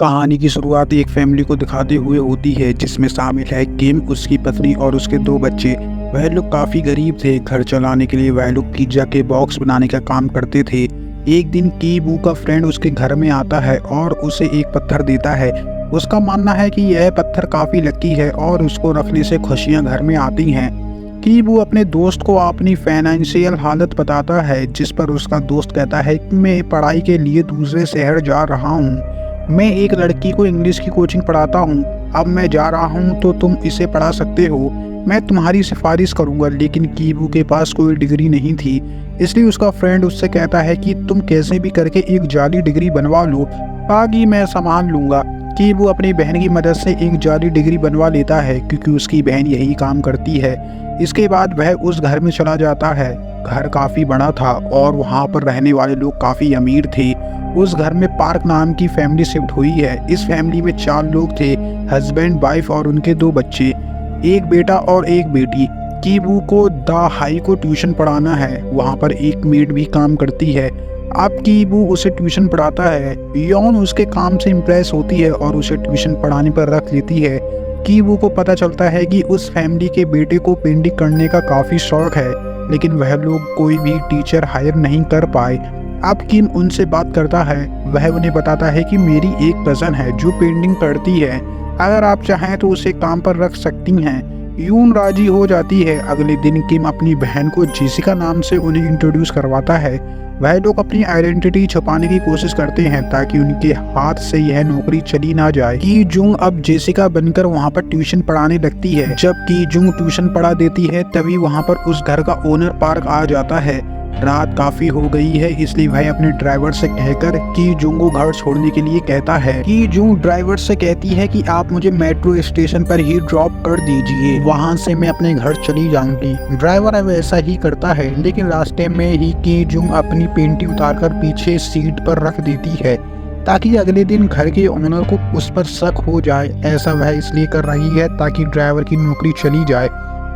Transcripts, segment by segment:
कहानी की शुरुआत एक फैमिली को दिखाते हुए होती है जिसमें शामिल है किम, उसकी पत्नी और उसके 2 बच्चे। वह लोग काफ़ी गरीब थे। घर चलाने के लिए वह लोग पिज्जा के बॉक्स बनाने का काम करते थे। एक दिन कीबू का फ्रेंड उसके घर में आता है और उसे एक पत्थर देता है। उसका मानना है कि यह पत्थर काफ़ी लकी है और उसको रखने से खुशियाँ घर में आती हैं। कीबू अपने दोस्त को अपनी फाइनेंशियल हालत बताता है, जिस पर उसका दोस्त कहता है कि मैं पढ़ाई के लिए दूसरे शहर जा रहा हूँ। मैं एक लड़की को इंग्लिश की कोचिंग पढ़ाता हूँ। अब मैं जा रहा हूँ तो तुम इसे पढ़ा सकते हो। मैं तुम्हारी सिफारिश करूँगा। लेकिन कीबू के पास कोई डिग्री नहीं थी, इसलिए उसका फ्रेंड उससे कहता है कि तुम कैसे भी करके एक जाली डिग्री बनवा लो, बाकी मैं संभाल लूँगा। कीबू अपनी बहन की मदद से एक जाली डिग्री बनवा लेता है, क्योंकि उसकी बहन यही काम करती है। इसके बाद वह उस घर में चला जाता है। घर काफ़ी बड़ा था और वहाँ पर रहने वाले लोग काफ़ी अमीर थे। उस घर में पार्क नाम की फैमिली शिफ्ट हुई है। इस फैमिली में 4 लोग थे, हस्बैंड, वाइफ और उनके 2 बच्चे, एक बेटा और एक बेटी। कीबू को द हाई को ट्यूशन पढ़ाना है। वहाँ पर एक मेड भी काम करती है। अब कीबू उसे ट्यूशन पढ़ाता है। यौन उसके काम से इम्प्रेस होती है और उसे ट्यूशन पढ़ाने पर रख लेती है। कीबू को पता चलता है कि उस फैमिली के बेटे को पेंटिंग करने का काफ़ी शौक है, लेकिन वह लोग कोई भी टीचर हायर नहीं कर पाए। अब किम उनसे बात करता है। वह उन्हें बताता है कि मेरी एक कज़न है जो पेंटिंग करती है, अगर आप चाहें तो उसे काम पर रख सकती हैं। यून राजी हो जाती है। अगले दिन किम अपनी बहन को जेसिका नाम से उन्हें इंट्रोड्यूस करवाता है। वह लोग अपनी आइडेंटिटी छुपाने की कोशिश करते हैं ताकि उनके हाथ से यह नौकरी चली ना जाए। की जुंग अब जेसिका बनकर वहाँ पर ट्यूशन पढ़ाने लगती है। जब की जुंग ट्यूशन पढ़ा देती है तभी वहाँ पर उस घर का ओनर पार्क आ जाता है। रात काफी हो गई है, इसलिए वह अपने ड्राइवर से कहकर की जुंग को घर छोड़ने के लिए कहता है। की जुंग ड्राइवर से कहती है कि आप मुझे मेट्रो स्टेशन पर ही ड्रॉप कर दीजिए, वहां से मैं अपने घर चली जाऊंगी। ड्राइवर अब ऐसा ही करता है, लेकिन रास्ते में ही की जुंग अपनी पेंटिंग उतारकर पीछे सीट पर रख देती है ताकि अगले दिन घर के ओनर को उस पर शक हो जाए। ऐसा वह इसलिए कर रही है ताकि ड्राइवर की नौकरी चली जाए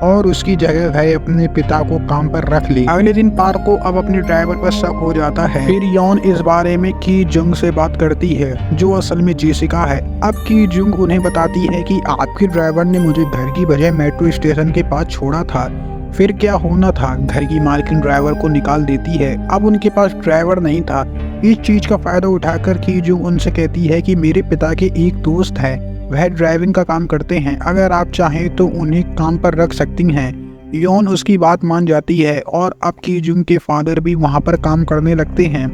और उसकी जगह वह अपने पिता को काम पर रख ले। अगले दिन पार्क को अब अपने ड्राइवर पर शक हो जाता है। फिर यौन इस बारे में की जुंग से बात करती है, जो असल में जेसिका है। अब की जुंग उन्हें बताती है कि आपके ड्राइवर ने मुझे घर की बजाय मेट्रो स्टेशन के पास छोड़ा था। फिर क्या होना था, घर की मालकिन ड्राइवर को निकाल देती है। अब उनके पास ड्राइवर नहीं था। इस चीज का फायदा उठाकर की जुंग उनसे कहती है कि मेरे पिता के एक दोस्त है, वह ड्राइविंग का काम करते हैं, अगर आप चाहें तो उन्हें काम पर रख सकती हैं। यौन उसकी बात मान जाती है और अब की जुंग के फादर भी वहां पर काम करने लगते हैं।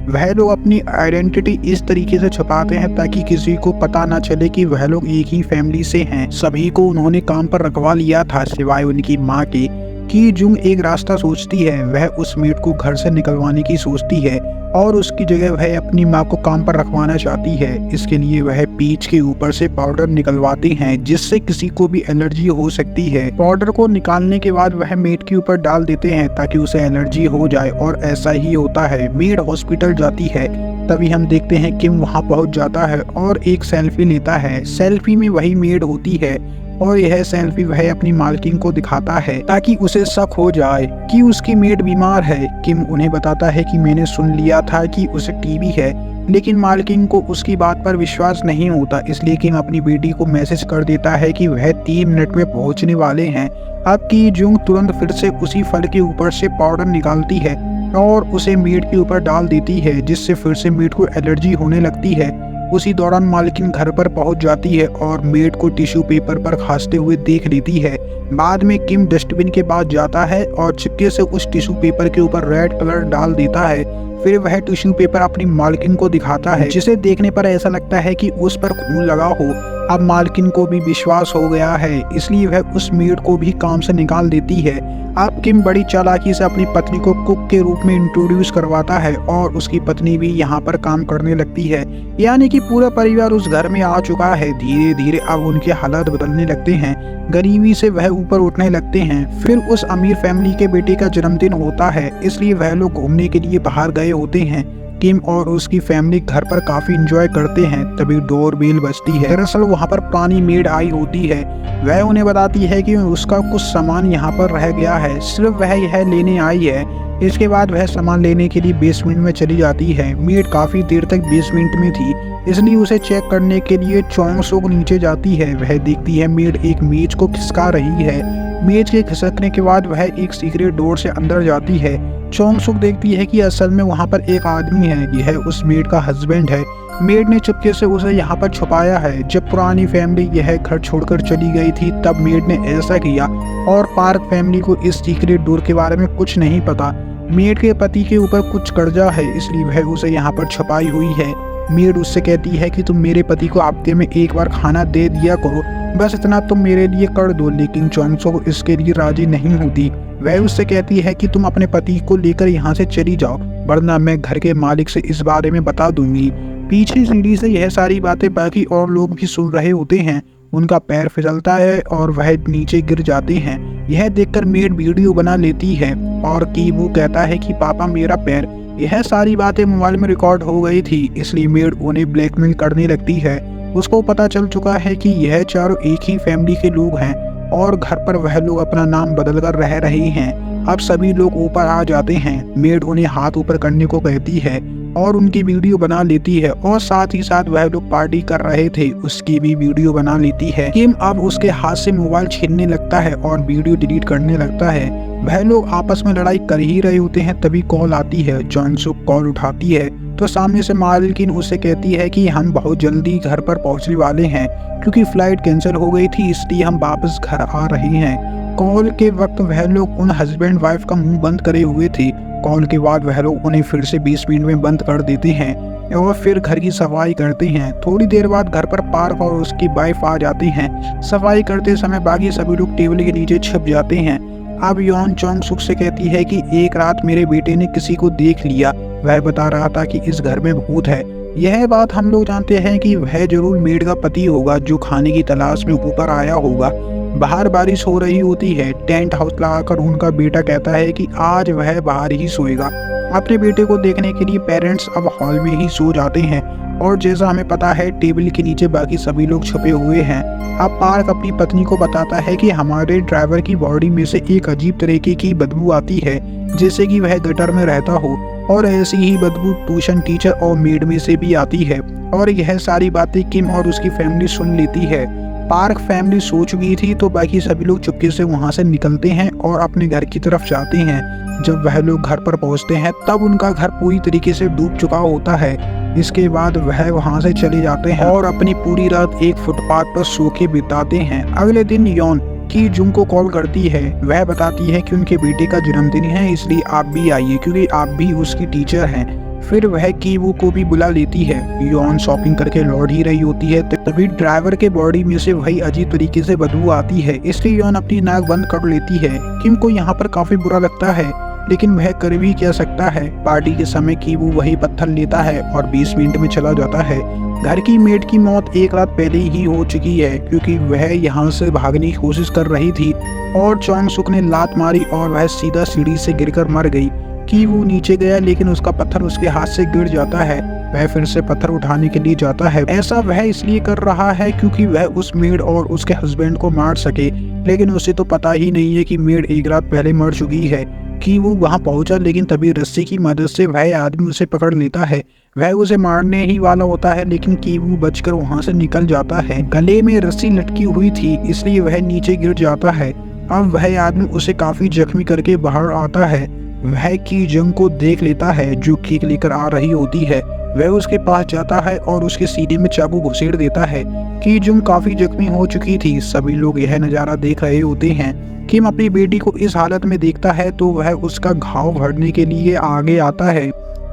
वह लोग अपनी आइडेंटिटी इस तरीके से छुपाते हैं ताकि किसी को पता ना चले कि वह लोग एक ही फैमिली से हैं। सभी को उन्होंने काम पर रखवा लिया था सिवाय उनकी माँ के। की जुंग एक रास्ता सोचती है। वह उस मेड को घर से निकलवाने की सोचती है और उसकी जगह वह अपनी माँ को काम पर रखवाना चाहती है। इसके लिए वह पीच के ऊपर से पाउडर निकलवाते हैं, जिससे किसी को भी एलर्जी हो सकती है। पाउडर को निकालने के बाद वह मेड के ऊपर डाल देते हैं ताकि उसे एलर्जी हो जाए, और ऐसा ही होता है। मेड हॉस्पिटल जाती है, तभी हम देखते हैं किम वहाँ पहुँच जाता है और एक सेल्फी लेता है। सेल्फी में वही मेड होती है और यह सेल्फी वह अपनी मालकिन को दिखाता है ताकि उसे शक हो जाए कि उसकी मेड बीमार है। किम उन्हें बताता है कि मैंने सुन लिया था कि उसे टीबी है, लेकिन मालकिन को उसकी बात पर विश्वास नहीं होता। इसलिए किम अपनी बेटी को मैसेज कर देता है कि वह 3 मिनट में पहुंचने वाले हैं। अब की जुंग तुरंत फिर से उसी फल के ऊपर से पाउडर निकालती है और उसे मेड के ऊपर डाल देती है, जिससे फिर से मेड को एलर्जी होने लगती है। उसी दौरान मालकिन घर पर पहुंच जाती है और मेड को टिश्यू पेपर पर खांसते हुए देख लेती है। बाद में किम डस्टबिन के पास जाता है और चिक्के से उस टिश्यू पेपर के ऊपर रेड कलर डाल देता है। फिर वह टिश्यू पेपर अपनी मालकिन को दिखाता है, जिसे देखने पर ऐसा लगता है कि उस पर खून लगा हो। अब मालकिन को भी विश्वास हो गया है, इसलिए वह उस मेड को भी काम से निकाल देती है। अब किम बड़ी चालाकी से अपनी पत्नी को कुक के रूप में इंट्रोड्यूस करवाता है और उसकी पत्नी भी यहाँ पर काम करने लगती है। यानी कि पूरा परिवार उस घर में आ चुका है। धीरे धीरे अब उनके हालात बदलने लगते हैं। गरीबी से वह ऊपर उठने लगते हैं। फिर उस अमीर फैमिली के बेटे का जन्मदिन होता है, इसलिए वह लोग घूमने के लिए बाहर गए होते हैं। किम और उसकी फैमिली घर पर काफी एंजॉय करते हैं। तभी डोरबेल बजती है। दरअसल वहाँ पर पुरानी मेड आई होती है। वह उन्हें बताती है कि उसका कुछ सामान यहाँ पर रह गया है, सिर्फ वह यह लेने आई है। इसके बाद वह सामान लेने के लिए बेसमेंट में चली जाती है। मेड काफी देर तक बेसमेंट में थी, इसलिए उसे चेक करने के लिए चोंग सुक नीचे जाती है। वह देखती है मेड एक मेज को खिसका रही है। मेज के खिसकने के बाद वह एक सीक्रेट डोर से अंदर जाती है। चोंग सुक देखती है कि असल में वहाँ पर एक आदमी है, यह उस मेड का हस्बैंड है। मेड ने चुपके से उसे यहाँ पर छुपाया है। जब पुरानी फैमिली यह घर छोड़कर चली गई थी तब मेड ने ऐसा किया, और पार्क फैमिली को इस सीक्रेट डोर के बारे में कुछ नहीं पता। मेड के पति के ऊपर कुछ कर्जा है, इसलिए वह उसे यहाँ पर छुपाई हुई है। मेड उससे कहती है कि तुम मेरे पति को हफ्ते में एक बार खाना दे दिया करो, बस इतना तुम मेरे लिए कर दो। लेकिन चोंग सुक इसके लिए राजी नहीं होती। वह उससे कहती है कि तुम अपने पति को लेकर यहाँ से चली जाओ, वरना मैं घर के मालिक से इस बारे में बता दूंगी। पीछे सीढ़ी से यह सारी बातें बाकी और लोग भी सुन रहे होते हैं। उनका पैर फिसलता है और वह नीचे गिर जाते हैं। यह देखकर मेड वीडियो बना लेती है और कि वो कहता है कि पापा मेरा पैर। यह सारी बातें मोबाइल में रिकॉर्ड हो गई थी, इसलिए मेड उन्हें ब्लैकमेल करने लगती है। उसको पता चल चुका है कि यह चारों एक ही फैमिली के लोग हैं और घर पर वह लोग अपना नाम बदल कर रह रहे हैं। अब सभी लोग ऊपर आ जाते हैं। मेड उन्हें हाथ ऊपर करने को कहती है और उनकी वीडियो बना लेती है, और साथ ही साथ वह लोग पार्टी कर रहे थे उसकी भी वीडियो बना लेती है। किम अब उसके हाथ से मोबाइल छीनने लगता है और वीडियो डिलीट करने लगता है। वह लोग आपस में लड़ाई कर ही रहे होते हैं, तभी कॉल आती है। चोंग सुक कॉल उठाती है तो सामने से मालकिन उसे कहती है कि हम बहुत जल्दी घर पर पहुंचने वाले हैं, क्योंकि फ्लाइट कैंसिल हो गई थी, इसलिए हम वापस घर आ रहे हैं। कॉल के वक्त वह लोग उन हस्बैंड वाइफ का मुंह बंद करे हुए थे। कॉल के बाद वह लोग उन्हें फिर से 20 मिनट में बंद कर देते हैं और फिर घर की सफाई करते हैं। थोड़ी देर बाद घर पर पार्क और उसकी वाइफ आ जाती हैं। सफाई करते समय बाकी सभी लोग टेबल के नीचे छिप जाते हैं। अब यॉन चोंग सुक से कहती है कि एक रात मेरे बेटे ने किसी को देख लिया, वह बता रहा था कि इस घर में भूत है। यह बात हम लोग जानते हैं कि वह जरूर मेड का पति होगा जो खाने की तलाश में ऊपर आया होगा। बाहर बारिश हो रही होती है। टेंट हाउस लगाकर उनका बेटा कहता है कि आज वह बाहर ही सोएगा। अपने बेटे को देखने के लिए पेरेंट्स अब हॉल में ही सो जाते हैं, और जैसा हमें पता है टेबल के नीचे बाकी सभी लोग छुपे हुए हैं। अब पार्क अपनी पत्नी को बताता है कि हमारे ड्राइवर की बॉडी में से एक अजीब तरीके की बदबू आती है, जैसे कि वह गटर में रहता हो, और ऐसी ही बदबू ट्यूशन टीचर और मेड में से भी आती है। और यह सारी बातें किम और उसकी फैमिली सुन लेती है। पार्क फैमिली सो चुकी थी तो बाकी सभी लोग चुपके से वहां से निकलते हैं और अपने घर की तरफ जाते हैं। जब वह लोग घर पर पहुंचते हैं तब उनका घर पूरी तरीके से डूब चुका होता है। इसके बाद वह वहां से चले जाते हैं और अपनी पूरी रात एक फुटपाथ पर सो के बिताते हैं। अगले दिन यॉन की जुंग को कॉल करती है। वह बताती है कि उनके बेटे का जन्मदिन है, इसलिए आप भी आइए क्योंकि आप भी उसकी टीचर हैं। फिर वह कीवू को भी बुला लेती है। यॉन शॉपिंग करके लौट ही रही होती है, तभी ड्राइवर के बॉडी में से वही अजीब तरीके से बदबू आती है, इसलिए यॉन अपनी नाक बंद कर लेती है। किम को यहाँ पर काफी बुरा लगता है, लेकिन वह कर भी क्या सकता है। पार्टी के समय कीवू वही पत्थर लेता है और 20 मिनट में चला जाता है। घर की मेड की मौत एक रात पहले ही हो चुकी है, क्योंकि वह यहाँ से भागने की कोशिश कर रही थी और चोंग सुक ने लात मारी और वह सीधा सीढ़ी से गिरकर मर गई। कीवू नीचे गया लेकिन उसका पत्थर उसके हाथ से गिर जाता है। वह फिर से पत्थर उठाने के लिए जाता है। ऐसा वह इसलिए कर रहा है क्योंकि वह उस मेड और उसके हस्बैंड को मार सके, लेकिन उसे तो पता ही नहीं है कि मेड एक रात पहले मर चुकी है। कीवू वहां पहुंचा, लेकिन तभी रस्सी की मदद से वह आदमी उसे पकड़ लेता है। वह उसे मारने ही वाला होता है, लेकिन कीवू बचकर वहां से निकल जाता है। गले में रस्सी लटकी हुई थी, इसलिए वह नीचे गिर जाता है। अब वह आदमी उसे काफी जख्मी करके बाहर आता है। वह की जंग को देख लेता है जो केक लेकर आ रही होती है। वह उसके पास जाता है और उसके सीने में चाकू घुसेड़ देता है। की जंग काफी जख्मी हो चुकी थी। सभी लोग यह नजारा देख रहे होते हैं। किम अपनी बेटी को इस हालत में देखता है तो वह उसका घाव भरने के लिए आगे आता है।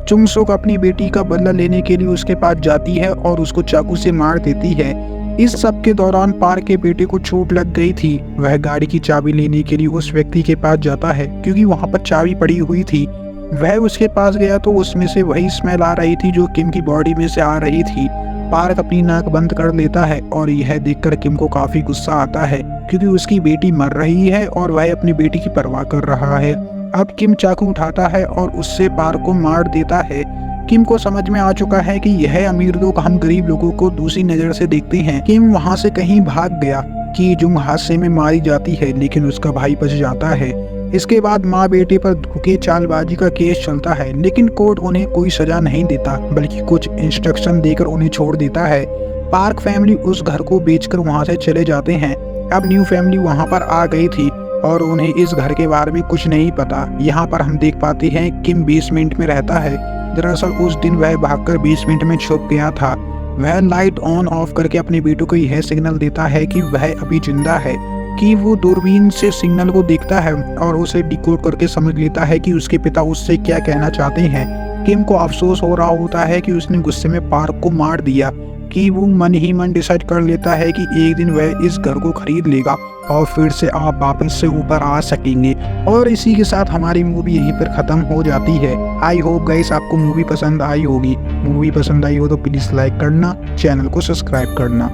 चोंग सुक अपनी बेटी का बदला लेने के लिए उसके पास जाती है और उसको चाकू से मार देती है। इस सब के दौरान पार्क के बेटे को चोट लग गई थी। वह गाड़ी की चाबी लेने के लिए उस व्यक्ति के पास जाता है क्योंकि वहां पर चाबी पड़ी हुई थी। वह उसके पास गया तो उसमें से वही स्मेल आ रही थी जो किम की बॉडी में से आ रही थी। पार्क अपनी नाक बंद कर लेता है और यह देखकर किम को काफी गुस्सा आता है क्योंकि उसकी बेटी मर रही है और वह अपनी बेटी की परवाह कर रहा है। अब किम चाकू उठाता है और उससे पार्क को मार देता है। किम को समझ में आ चुका है कि यह अमीर लोग हम गरीब लोगों को दूसरी नजर से देखते हैं। किम वहां से कहीं भाग गया। की जुंग हादसे में मारी जाती है, लेकिन उसका भाई बच जाता है। इसके बाद माँ बेटे पर धोखे चालबाजी का केस चलता है, लेकिन कोर्ट उन्हें कोई सजा नहीं देता बल्कि कुछ इंस्ट्रक्शन देकर उन्हें छोड़ देता है। पार्क फैमिली उस घर को बेचकर वहां से चले जाते हैं। अब न्यू फैमिली वहां पर आ गई थी और उन्हें इस घर के बारे में कुछ नहीं पता। यहाँ पर हम देख पाते हैं किम बेसमेंट में रहता है। दरअसल उस दिन वह भागकर बेसमेंट में छुप गया था। वह लाइट ऑन ऑफ करके अपने बेटों को यह सिग्नल देता है कि वह अभी जिंदा है। कि वो दूरबीन से सिग्नल को देखता है और उसे डिकोड करके समझ लेता है कि उसके पिता उससे क्या कहना चाहते हैं। किम को अफसोस हो रहा होता है कि उसने गुस्से में पार्क को मार दिया। कि वो मन ही मन डिसाइड कर लेता है कि एक दिन वह इस घर को खरीद लेगा और फिर से आप वापस से ऊपर आ सकेंगे। और इसी के साथ हमारी मूवी यहीं पर ख़त्म हो जाती है। आई होप गाइस आपको मूवी पसंद आई होगी। मूवी पसंद आई हो तो प्लीज़ लाइक करना, चैनल को सब्सक्राइब करना।